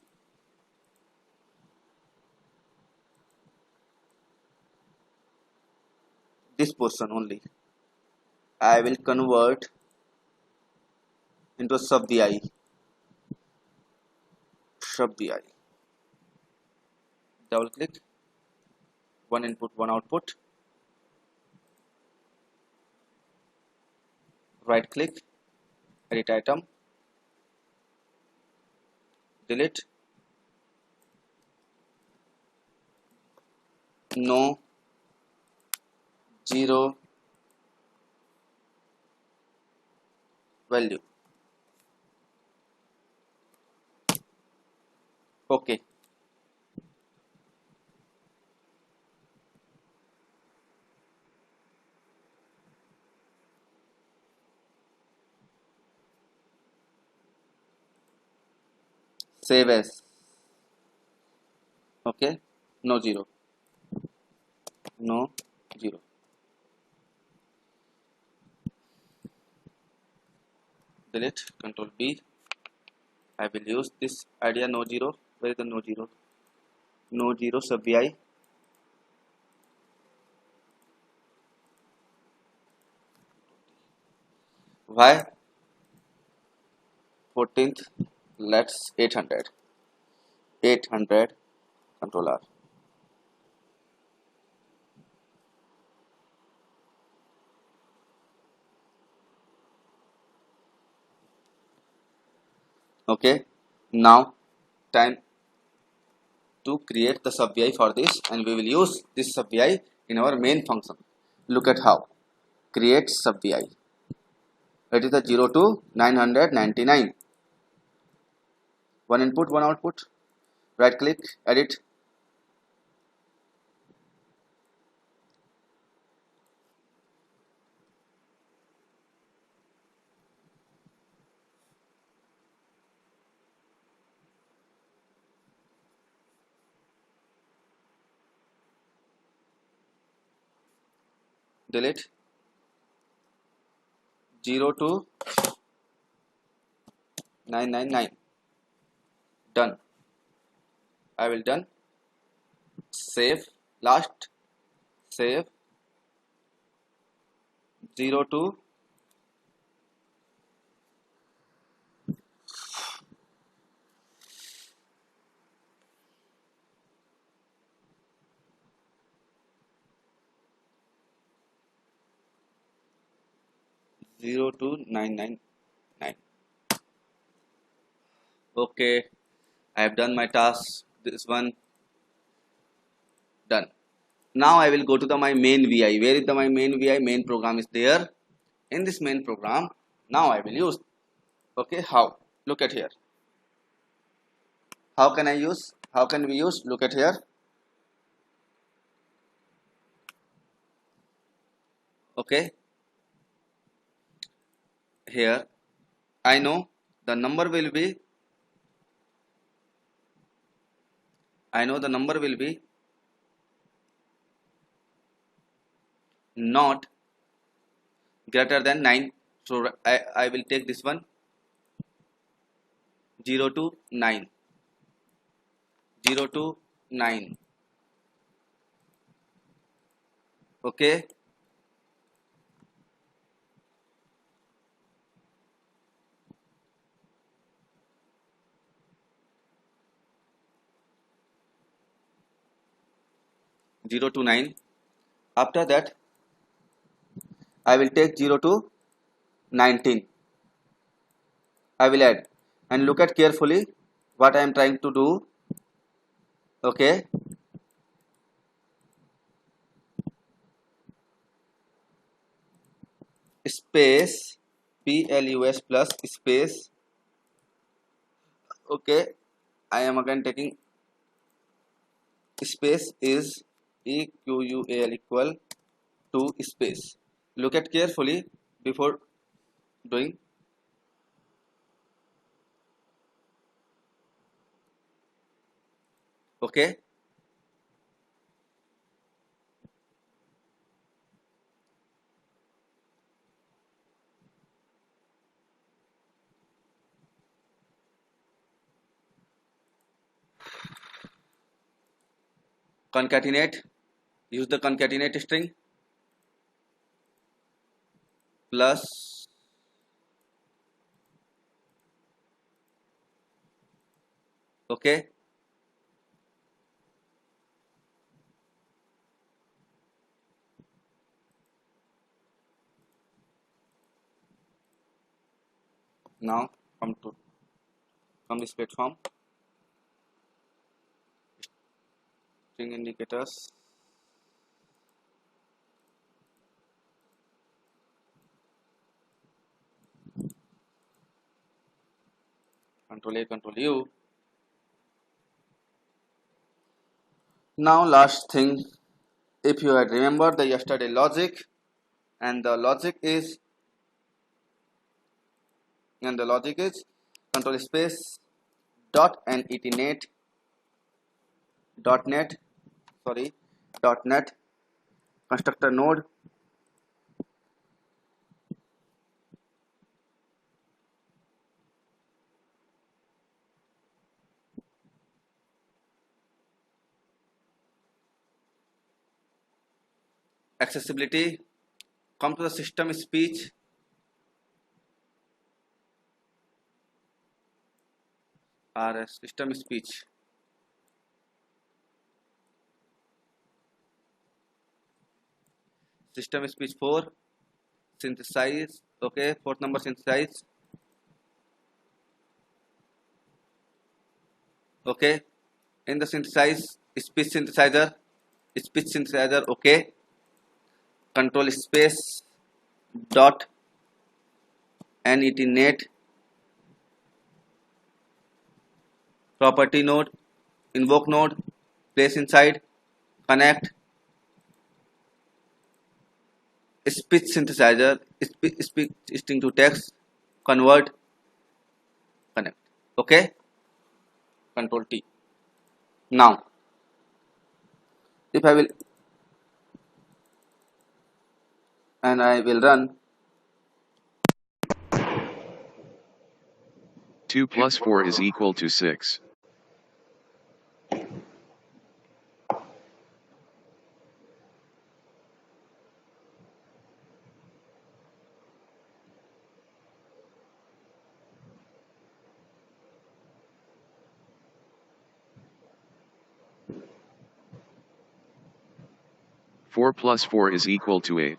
this portion only I will convert into a sub VI. Double click, one input, one output, right click, edit item, delete, no, 0 value. Okay, save as. Okay, no 0, no 0. Delete, Control B. I will use this idea, no 0. Where is the no 0? No 0 sub VI. Why 14th? Let's 800. 800, Control R. Okay, now time to create the sub VI for this, and we will use this sub VI in our main function. Look at how. Create sub VI. It is the 0 to 999. One input, one output. Right click, edit. delete 0 to 999. Done. I will done. Save. Last. Save 0 to 999. Okay, I have done my task. This one done. Now I will go to my main VI. Where is my main VI? Main program is there. In this main program, now I will use. Okay, how? Look at here. How can I use? How can we use? Look at here. Okay, here I know the number will be. I know the number will be not greater than 9. So I will take this one 0 to 9. 0 to 9. Okay. Zero to 9. After that, I will take 0 to 19. I will add and look at carefully what I am trying to do. Okay. Space plus plus space. Okay. I am again taking space is equal to space. Look at carefully before doing. Okay. Concatenate. Use the concatenate string plus okay. Now come this platform string indicators. Control A, Control U. Now last thing, if you had remembered the yesterday logic, and the logic is control space dot netnet dot net constructor node accessibility. Come to the system speech. System speech. System speech 4. Synthesize. Okay, fourth number synthesize. Okay, in the synthesize speech synthesizer. Okay. Control space dot netnet property node invoke node place inside connect speech synthesizer speech string to text convert connect. Okay, control T. Now if I will and I will run. 2 plus 4 is equal to 6. Four plus 4 is equal to 8.